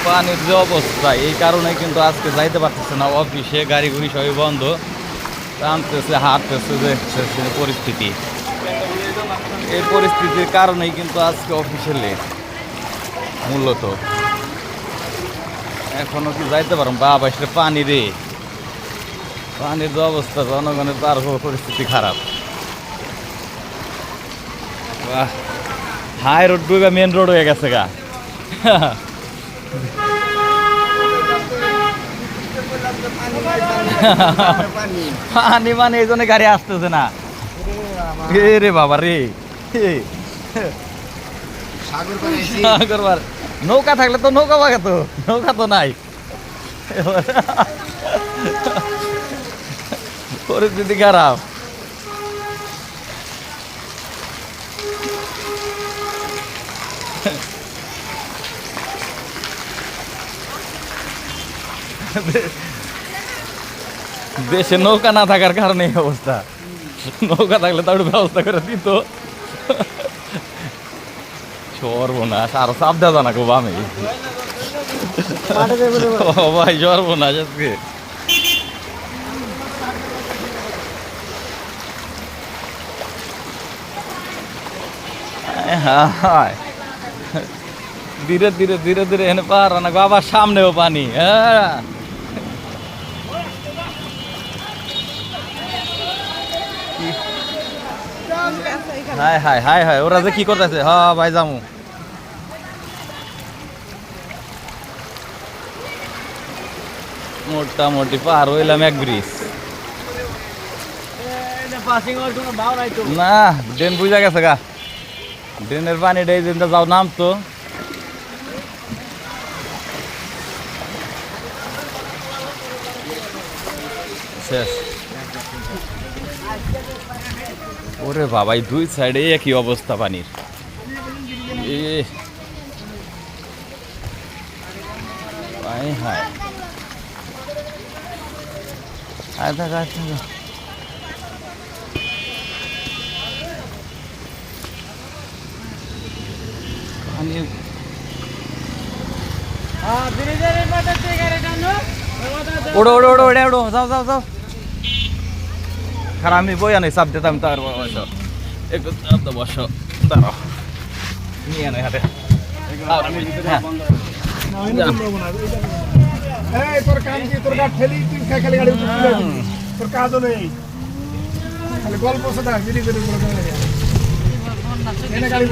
পানির যে অবস্থা, এই কারণে কিন্তু আজকে যাইতে পারতেছে না অফিসে, গাড়ি ঘুড়ি সবই বন্ধ, টানতেছে হাঁটতেছে, দেখতেছে পরিস্থিতি। এই পরিস্থিতির কারণেই কিন্তু আজকে অফিসে লেট মূলত। এখনো কি যাইতে পারো বাবা, সেটা পানি রে, পানির যে অবস্থা, জনগণের তার পরিস্থিতি খারাপ। হাই রোড ডুবে মেন রোড হয়ে গেছে গা। পানি মানে এই জন্য গাড়ি আসতেছে না রে বাবা রে। সাগর নৌকা থাকলে তো নৌকা বাগাতো, নৌকা তো নাই। পরিস্থিতি খারাপ। দেশে নৌকা না থাকার কারণে এই অবস্থা। নৌকা থাকলে তার ব্যবস্থা করে দিত। সর্বনাশ, আরো চাপ দেওয়া না খুব আমি ভাই, সর্বনাশ আজকে। ধীরে ধীরে ধীরে ধীরে এনে পার না গো, আবার সামনেও পানি। হ্যাঁ, হাই হাই হাই হাই, ওরা যে কি করতেছে। হ্যাঁ ভাই, যামু মোটামুটি পার হইলাম এক ব্রিজ। না, ড্রেন বুঝা গেছে গা, ড্রেনের পানি ডে যাও নামতো। শেষ। ওরে বাবাই, দুই সাইডে একই অবস্থা পানির। হাই হাই, ওড়ো ওড়ো ওড়ো ওড়ে ওড়ো, যাও যাও যাও। খারাপ, আমি বই আনি চাপ দিতাম তার বসো, একটু চাপ তো বসো, দাঁড়াও নিয়ে আনো হাতে। তোর কাম কি, তোর গা ঠেলি তুই খালি গাড়ি তোর কাজও নেই, খালি গল্প শোনা, গাড়ি